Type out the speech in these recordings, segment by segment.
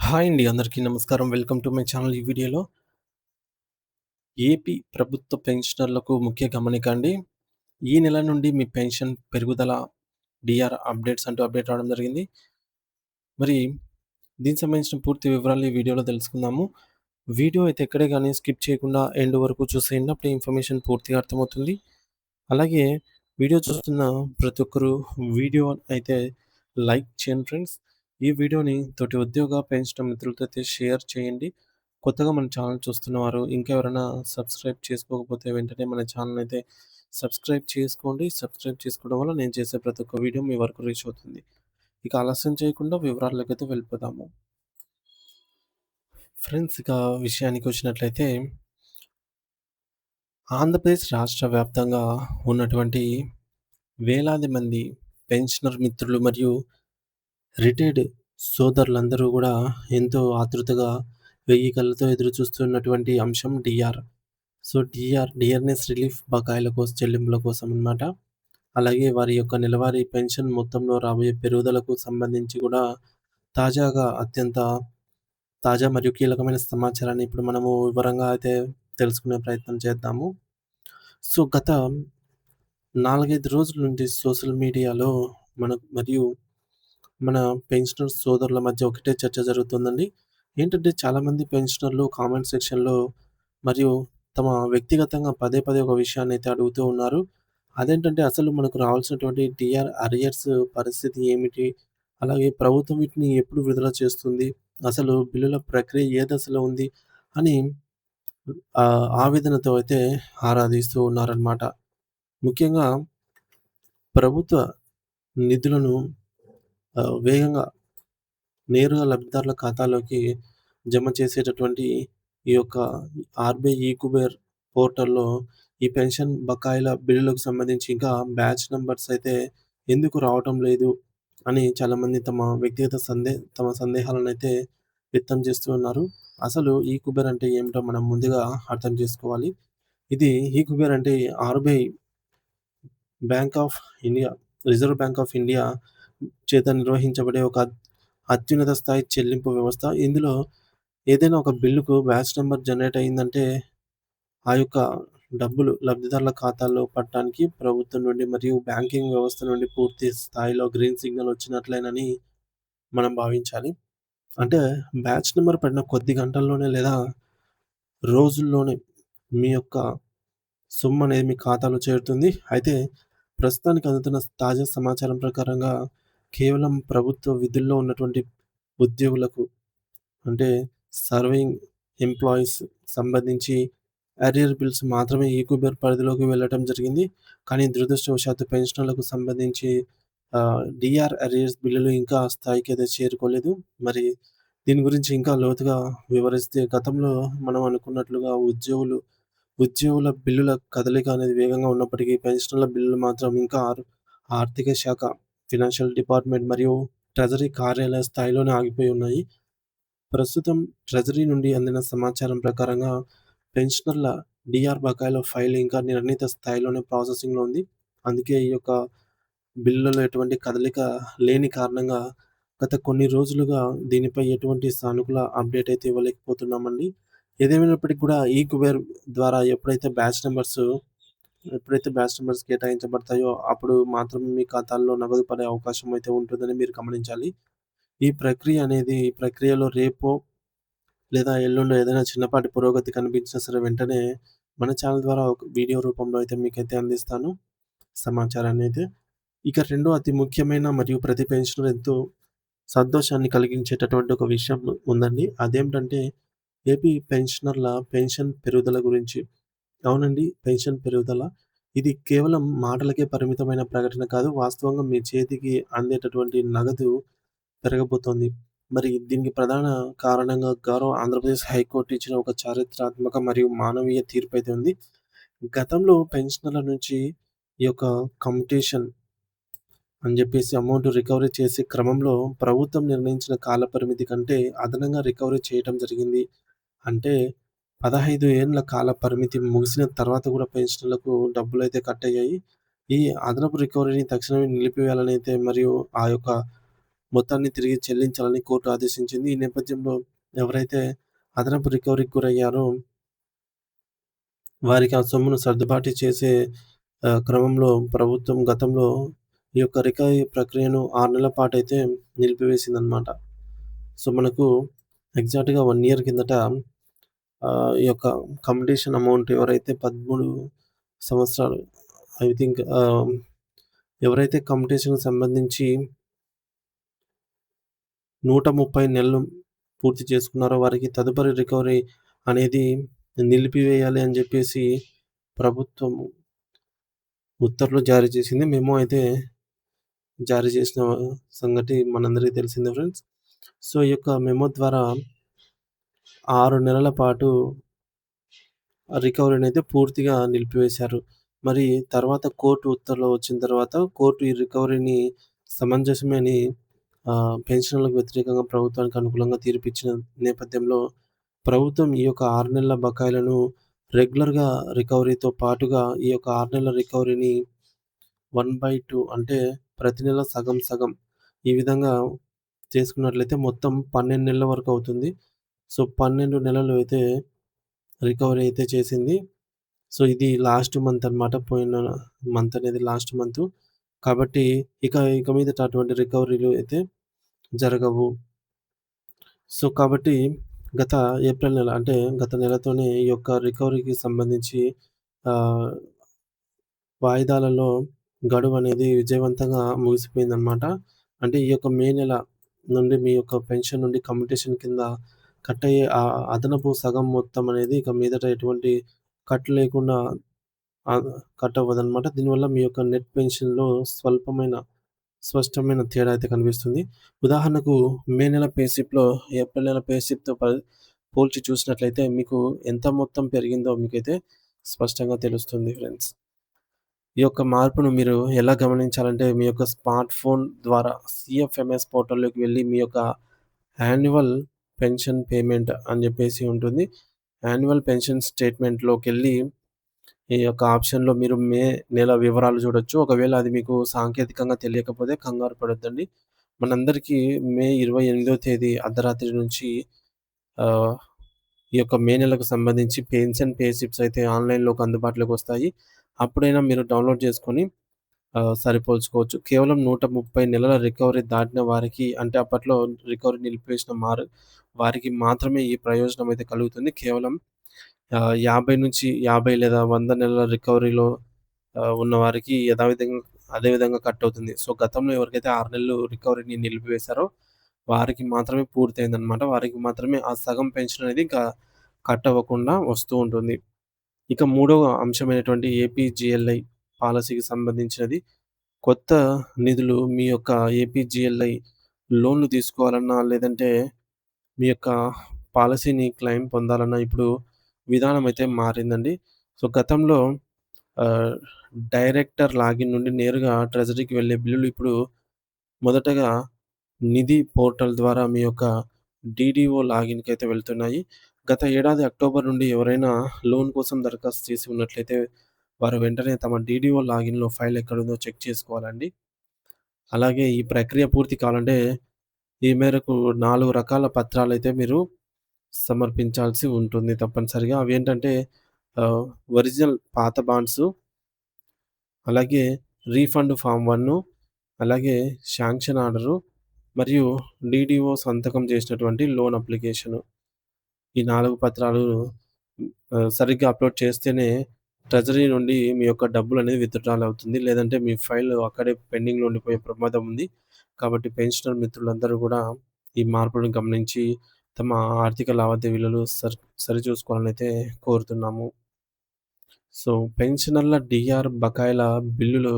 Hi అండి. అందరికీ నమస్కారం. Welcome to my channel. ఈ వీడియోలో ఏపీ ప్రభుత్వ పెన్షనర్లకు ముఖ్య గమనిక అండి. ఈ నెల నుండి మీ పెన్షన్ పెరుగుదల డీఆర్ అప్డేట్స్ అంటూ అప్డేట్ రావడం జరిగింది. మరి దీనికి సంబంధించిన పూర్తి వివరాలు ఈ వీడియోలో తెలుసుకుందాము. వీడియో అయితే ఎక్కడే గాని స్కిప్ చేయకుండా ఎండ్ వరకు చూసేయండి. అప్పుడే ఇన్ఫర్మేషన్ పూర్తిగా అర్థమవుతుంది. అలాగే వీడియో చూస్తున్న ప్రతి ఒక్కరు వీడియో అయితే లైక్ చేయండి ఫ్రెండ్స్. ఈ వీడియోని తోటి ఉద్యోగ పెన్షన్ మిత్రులతో అయితే షేర్ చేయండి. కొత్తగా మన ఛానల్ చూస్తున్నవారు ఇంకా ఎవరైనా సబ్స్క్రైబ్ చేసుకోకపోతే వెంటనే మన ఛానల్ అయితే సబ్స్క్రైబ్ చేసుకోండి. సబ్స్క్రైబ్ చేసుకోవడం వల్ల నేను చేసే ప్రతి ఒక్క వీడియో మీ వరకు రీచ్ అవుతుంది. ఇక ఆలస్యం చేయకుండా వివరాల్లోకైతే వెళ్ళిపోదాము. ఫ్రెండ్స్, ఇక విషయానికి వచ్చినట్లయితే ఆంధ్రప్రదేశ్ రాష్ట్ర వ్యాప్తంగా ఉన్నటువంటి వేలాది మంది పెన్షనర్ మిత్రులు మరియు రిటైర్డ్ సోదరులందరూ గూడా ఎంతో ఆతృతగా వెయ్యి కళ్ళతో ఎదురు చూస్తున్నటువంటి అంశం డీఆర్. సో, డిఆర్‌నెస్ రిలీఫ్ బకాయిల కోసం చెల్లింపుల కోసం అన్నమాట. అలాగే వారి యొక్క నెలవారీ పెన్షన్ మొత్తంలో రాబోయే పెరుగుదలకు సంబంధించి గూడా అత్యంత తాజా మరియు కీలకమైన సమాచారాన్ని ఇప్పుడు మనము వివరంగా అయితే తెలుసుకునే ప్రయత్నం చేద్దాము. సో, గత 4, 5 రోజుల నుండి సోషల్ మీడియాలో మరియు మన పెన్షనర్ సోదరుల మధ్య ఒకటే చర్చ జరుగుతుందండి. ఏంటంటే చాలామంది పెన్షనర్లు కామెంట్ సెక్షన్‌లో మరియు తమ వ్యక్తిగతంగా పదే పదే ఒక విషయాన్నైతే అడుగుతూ ఉన్నారు. అదేంటంటే అసలు మనకు రావాల్సినటువంటి టీఆర్ అరియర్స్ పరిస్థితి ఏమిటి? అలాగే ప్రభుత్వం వీటిని ఎప్పుడు విడుదల చేస్తుంది? అసలు బిల్లుల ప్రక్రియ ఏ దశలో ఉంది? అని ఆవేదనతో అయితే ఆరాధిస్తూ ఉన్నారనమాట. ముఖ్యంగా ప్రభుత్వ నిధులను వేగంగా నేరుగా లబ్ధిదారుల ఖాతాలోకి జమ చేసేటటువంటి ఈ యొక్క ఆర్‌బీఐ ఈకుబేర్ పోర్టల్‌లో ఈ పెన్షన్ బకాయిల బిల్లులకు సంబంధించి ఇంకా బ్యాచ్ నంబర్స్ అయితే ఎందుకు రావటం లేదు అని చాలామంది తమ సందేహాలనైతే వ్యక్తం చేస్తూ ఉన్నారు. అసలు ఈకుబేర్ అంటే ఏమిటో మనం ముందుగా అర్థం చేసుకోవాలి. ఇది ఈకుబేర్ అంటే RBI bank of India, reserve bank of India చేత నిర్వహించబడే ఒక అత్యున్నత స్థాయి చెల్లింపు వ్యవస్థ. ఇందులో ఏదైనా ఒక బిల్లుకు బ్యాచ్ నంబర్ జనరేట్ అయిందంటే, ఆ యొక్క డబ్బులు లబ్ధిదారుల ఖాతాల్లో పడటానికి ప్రభుత్వం నుండి మరియు బ్యాంకింగ్ వ్యవస్థ నుండి పూర్తి స్థాయిలో గ్రీన్ సిగ్నల్ వచ్చినట్లేనని మనం భావించాలి. అంటే బ్యాచ్ నంబర్ పడిన కొద్ది గంటల్లోనే లేదా రోజుల్లోనే మీ యొక్క సొమ్మనేది మీ ఖాతాలో చేరుతుంది. అయితే ప్రస్తుతానికి అందుతున్న తాజా సమాచారం ప్రకారంగా కేవలం ప్రభుత్వ విధుల్లో ఉన్నటువంటి ఉద్యోగులకు, అంటే సర్వింగ్ ఎంప్లాయీస్ సంబంధించి అరియర్ బిల్స్ మాత్రమే ఈక్యూబర్ పరిధిలోకి వెళ్ళటం జరిగింది. కానీ దురదృష్టవశాత్తు పెన్షనర్లకు సంబంధించి డీఆర్ అరియర్స్ బిల్లులు ఇంకా ఆ స్థాయికైతే చేరుకోలేదు. మరి దీని గురించి ఇంకా లోతుగా వివరిస్తే గతంలో మనం అనుకున్నట్లుగా ఉద్యోగుల బిల్లుల కదలిక అనేది వేగంగా ఉన్నప్పటికీ పెన్షనర్ల బిల్లులు మాత్రం ఇంకా ఆర్థిక శాఖ, ఫినాన్షియల్ డిపార్ట్మెంట్ మరియు ట్రెజరీ కార్యాలయ స్థాయిలోనే ఆగిపోయి ఉన్నాయి. ప్రస్తుతం ట్రెజరీ నుండి అందిన సమాచారం ప్రకారంగా పెన్షనర్ల డీఆర్ బకాయిల ఫైల్ ఇంకా నిర్ణీత స్థాయిలోనే ప్రాసెసింగ్‌లో ఉంది. అందుకే ఈ యొక్క బిల్లులో ఎటువంటి కదలిక లేని కారణంగా గత కొన్ని రోజులుగా దీనిపై ఎటువంటి సానుకూల అప్డేట్ అయితే ఇవ్వలేకపోతున్నామండి. ఏదేమైనప్పటికి కూడా ఈ కుబేర్ ద్వారా ఎప్పుడైతే బ్యాచ్ నంబర్స్ కేటాయించబడతాయో అప్పుడు మాత్రమే మీ ఖాతాల్లో నగదు పడే అవకాశం అయితే ఉంటుందని మీరు గమనించాలి. ఈ ప్రక్రియలో రేపో లేదా ఎల్లుండో ఏదైనా చిన్నపాటి పురోగతి కనిపించినా సరే వెంటనే మన ఛానల్ ద్వారా ఒక వీడియో రూపంలో అయితే మీకైతే అందిస్తాను సమాచారాన్నయితే. ఇక రెండో అతి ముఖ్యమైన మరియు ప్రతి పెన్షనర్ ఎంతో సంతోషాన్ని కలిగించేటటువంటి ఒక విషయం ఉందండి. అదేంటంటే ఏపీ పెన్షనర్ల పెన్షన్ పెరుగుదల గురించి. అవునండి, పెన్షన్ పెరుగుదల. ఇది కేవలం మాటలకే పరిమితమైన ప్రకటన కాదు. వాస్తవంగా మీ చేతికి అందేటటువంటి నగదు పెరగబోతోంది. మరి దీనికి ప్రధాన కారణంగా గౌరవ ఆంధ్రప్రదేశ్ హైకోర్టు ఇచ్చిన ఒక చారిత్రాత్మక మరియు మానవీయ తీర్పయితే ఉంది. గతంలో పెన్షనర్ల నుంచి ఈ యొక్క కమ్యుటేషన్ అని జెప్పేసి అమౌంట్ రికవరీ చేసే క్రమంలో ప్రభుత్వం నిర్ణయించిన కాల పరిమితి కంటే అదనంగా రికవరీ చేయటం జరిగింది. అంటే 15 ఏండ్ల కాల పరిమితి ముగిసిన తర్వాత గూడా పెన్షనర్లకు డబ్బులైతే కట్ అయ్యాయి. ఈ అదనపు రికవరీని తక్షణమే నిలిపివేయాలనైతే మరియు ఆ యొక్క మొత్తాన్ని తిరిగి చెల్లించాలని కోర్టు ఆదేశించింది. ఈ నేపథ్యంలో ఎవరైతే అదనపు రికవరీకి గురయ్యారో వారికి ఆ సొమ్మును సర్దుబాటు చేసే క్రమంలో ప్రభుత్వం గతంలో ఈ యొక్క రికవరీ ప్రక్రియను 6 నెలల పాటైతే నిలిపివేసిందనమాట. సో, మనకు ఎగ్జాక్ట్‌గా 1 ఇయర్ కిందట ఈ యొక్క కంప్లీషన్ అమౌంట్ ఎవరైతే 13 సంవత్సరాలు ఐ థింక్ ఎవరైతే కంప్లీషన్‌కి సంబంధించి 130 నెలలు పూర్తి చేసుకున్నారో వారికి తదుపరి రికవరీ అనేది నిలిపివేయాలి అని జెప్పేసి ప్రభుత్వం ఉత్తర్వులు జారీ చేసింది. మెమో అయితే జారీ చేసిన సంగతి మనందరికీ తెలిసిందే ఫ్రెండ్స్. సో, ఈ యొక్క మెమో ద్వారా 6 నెలల పాటు రికవరీనైతే పూర్తిగా నిలిపివేశారు. మరి తర్వాత కోర్టు ఉత్తర్వులు వచ్చిన తర్వాత కోర్టు ఈ రికవరీని సమంజసమే అని పెన్షనర్లకు వ్యతిరేకంగా ప్రభుత్వానికి అనుకూలంగా తీర్పిచ్చిన నేపథ్యంలో ప్రభుత్వం ఈ యొక్క 6 నెలల బకాయిలను రెగ్యులర్‌గా రికవరీతో పాటుగా ఈ యొక్క 6 నెలల రికవరీని 1/2 అంటే ప్రతి నెల సగం సగం ఈ విధంగా చేసుకున్నట్లయితే మొత్తం 12 నెలల వరకు అవుతుంది. సో, 12 నెలలు అయితే రికవరీ అయితే చేసింది. సో, ఇది లాస్ట్ మంత్ అన్నమాట. పోయిన మంత్ అనేది లాస్ట్ మంతు. కాబట్టి ఇక మీదట అటువంటి రికవరీలు అయితే జరగవు. సో, కాబట్టి గత ఏప్రిల్ నెల అంటే గత నెలతోనే ఈ యొక్క రికవరీకి సంబంధించి ఆహ్, వాయిదాలలో గడువనేది విజయవంతంగా ముగిసిపోయిందనమాట. అంటే ఈ యొక్క మే నెల నుండి మీ యొక్క పెన్షన్ నుండి కమ్యూటేషన్ కింద కట్ అయ్యే అదనపు సగం మొత్తం అనేది ఇక మీదట ఎటువంటి కట్ లేకుండా ఆహ్, కట్ అవ్వదనమాట. దీనివల్ల మీ యొక్క నెట్ పెన్షన్‌లో స్పష్టమైన తేడా అయితే కనిపిస్తుంది. ఉదాహరణకు మే నెల పే స్లిప్‌లో ఏప్రిల్ నెల పే స్లిప్‌తో పోల్చి చూసినట్లయితే మీకు ఎంత మొత్తం పెరిగిందో మీకైతే స్పష్టంగా తెలుస్తుంది ఫ్రెండ్స్. ఈ యొక్క మార్పును మీరు ఎలా గమనించాలంటే మీ యొక్క స్మార్ట్ ఫోన్ ద్వారా సీఎఫ్ఎంఎస్ పోర్టల్‌లోకి వెళ్లి మీ యొక్క యాన్యువల్ పెన్షన్ పేమెంట్ అని జెప్పేసి ఉంటుంది. యాన్యువల్ పెన్షన్ స్టేట్మెంట్‌లోకెళ్ళి ఈ యొక్క ఆప్షన్‌లో మీరు మే నెల వివరాలు చూడొచ్చు. ఒకవేళ అది మీకు సాంకేతికంగా తెలియకపోతే కంగారు పడొద్దండి. మనందరికీ మే 28వ తేదీ అర్ధరాత్రి నుంచి ఆహ్, ఈ యొక్క మే నెలకు సంబంధించి పెన్షన్ పే స్లిప్స్ అయితే ఆన్‌లైన్‌లోకి అందుబాటులోకి వస్తాయి. అప్పుడైనా మీరు డౌన్‌లోడ్ చేసుకొని సరిపోల్చుకోవచ్చు. కేవలం 130 నెలల రికవరీ దాటిన వారికి అంటే అప్పట్లో రికవరీ నిలిపివేసిన వారికి మాత్రమే ఈ ప్రయోజనం అయితే కలుగుతుంది. కేవలం 50 లేదా 100 నెలల రికవరీలో ఉన్నవారికి అదే విధంగా కట్ అవుతుంది. సో, గతంలో ఎవరికైతే 6 నెలలు రికవరీని నిలిపివేశారో వారికి మాత్రమే పూర్తయిందనమాట. వారికి మాత్రమే ఆ సగం పెన్షన్ అనేది ఇంకా కట్ అవ్వకుండా వస్తూ ఉంటుంది. ఇక మూడవ అంశమైనటువంటి ఏపీజీఎల్ఐ పాలిసీకి సంబంధించినది. కొత్త నిధులు మీ యొక్క ఏపీజీఎల్ఐ లోన్‌లు తీసుకోవాలన్నా, లేదంటే మీ యొక్క పాలిసీని క్లెయిమ్ పొందాలన్నా ఇప్పుడు విధానం అయితే మారిందండి. సో, గతంలో ఆహ్, డైరెక్టర్ లాగిన్ నుండి నేరుగా ట్రెజరీకి వెళ్ళే బిల్లులు ఇప్పుడు మొదటగా నిధి పోర్టల్ ద్వారా మీ యొక్క డీడీఓ లాగిన్‌కైతే వెళ్తున్నాయి. గత ఏడాది అక్టోబర్ నుండి ఎవరైనా లోన్ కోసం దరఖాస్తు చేసి ఉన్నట్లయితే వారు వెంటనే తమ డీడీఓ లాగిన్‌లో ఫైల్ ఎక్కడుందో చెక్ చేసుకోవాలండి. అలాగే ఈ ప్రక్రియ పూర్తి కావాలంటే ఈ మేరకు 4 రకాల పత్రాలైతే మీరు సమర్పించాల్సి ఉంటుంది తప్పనిసరిగా. అవేంటంటే ఆహ్, ఒరిజినల్ పాత బాండ్సు, అలాగే రీఫండ్ ఫార్మ్ 1, అలాగే శాంక్షన్ ఆర్డరు మరియు డీడీఓ సంతకం చేసినటువంటి లోన్ అప్లికేషను. ఈ 4 పత్రాలు సరిగ్గా అప్‌లోడ్ చేస్తేనే ట్రెజరీ నుండి మీ యొక్క డబ్బులనేది విత్‌డ్రాల్ అవుతుంది. లేదంటే మీ ఫైల్ అక్కడే పెండింగ్‌లో ఉండిపోయే ప్రమాదం ఉంది. కాబట్టి పెన్షనర్ మిత్రులందరూ గూడా ఈ మార్పులను గమనించి తమ ఆర్థిక లావాదేవీలలో సరిచూసుకోవాలనైతే కోరుతున్నాము. సో, పెన్షనర్ల డీఆర్ బకాయిల బిల్లులు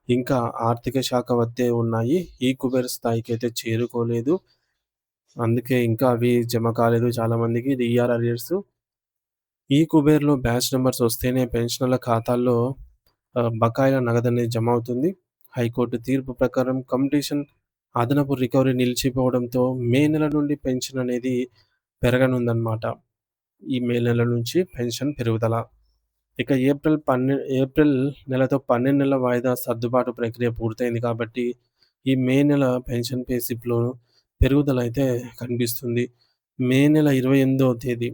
ఇంకా ఆర్థిక శాఖ వద్దే ఉన్నాయి. ఈ కుబేర్ స్థాయికైతే చేరుకోలేదు. అందుకే ఇంకా అవి జమ కాలేదు చాలామందికి డీఆర్ అరియర్స్. ఈ కుబేర్‌లో బ్యాచ్ నంబర్స్ వస్తేనే పెన్షనర్ల ఖాతాల్లో బకాయిల నగదనేది జమ అవుతుంది. హైకోర్టు తీర్పు ప్రకారం కంప్లీషన్ అదనపు రికవరీ నిలిచిపోవడంతో మే నెల నుండి పెన్షన్ అనేది పెరగనుందన్నమాట. ఈ మే నెల నుంచి పెన్షన్ పెరుగుదల. ఇక ఏప్రిల్ నెలతో 12 నెలల వాయిదా సర్దుబాటు ప్రక్రియ పూర్తయింది కాబట్టి ఈ మే నెల పెన్షన్ పే స్లిప్‌లో పెరుగుదల అయితే కనిపిస్తుంది. మే నెల 28వ తేదీ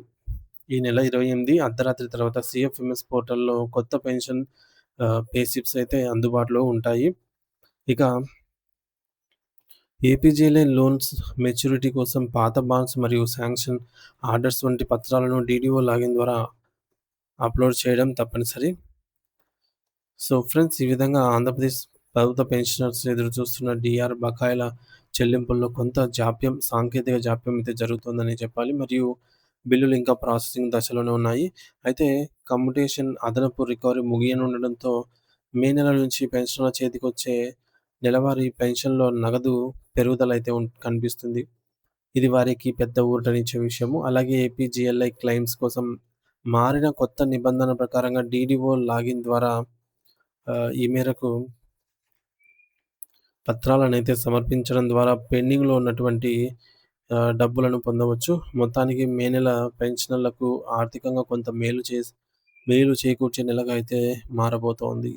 ఈ నెల 28 అర్ధరాత్రి తర్వాత సీఎఫ్ఎంఎస్ పోర్టల్‌లో కొత్త పెన్షన్ పే స్లిప్స్ అయితే అందుబాటులో ఉంటాయి. ఇక ఏపీజేఎల్ఐ లోన్స్ మెచ్యూరిటీ కోసం పాత బాండ్స్ మరియు శాంక్షన్ ఆర్డర్స్ వంటి పత్రాలను డీడీఓ లాగిన్ ద్వారా అప్‌లోడ్ చేయడం తప్పనిసరి. సో ఫ్రెండ్స్, ఈ విధంగా ఆంధ్రప్రదేశ్ ప్రభుత్వ పెన్షనర్స్ ఎదురుచూస్తున్న డీఆర్ బకాయిల చెల్లింపుల్లో కొంత సాంకేతిక జాప్యం అయితే జరుగుతుందని చెప్పాలి. మరియు బిల్లులు ఇంకా ప్రాసెసింగ్ దశలోనే ఉన్నాయి. అయితే కమ్యుటేషన్ అదనపు రికవరీ ముగియనుండడంతో మే నెల నుంచి పెన్షనర్ల చేతికొచ్చే నెలవారీ పెన్షన్‌లో నగదు పెరుగుదల అయితే కనిపిస్తుంది. ఇది వారికి పెద్ద ఊరటనిచ్చే విషయము. అలాగే ఏపీజీఎల్ఐ క్లెయిమ్స్ కోసం మారిన కొత్త నిబంధన ప్రకారంగా డీడీఓ లాగిన్ ద్వారా ఈ మేరకు పత్రాలనైతే సమర్పించడం ద్వారా పెండింగ్‌లో ఉన్నటువంటి డబ్బులను పొందవచ్చు. మొత్తానికి మే నెల పెన్షనర్లకు ఆర్థికంగా కొంత మేలు చేకూర్చే నెలగా అయితే మారబోతోంది.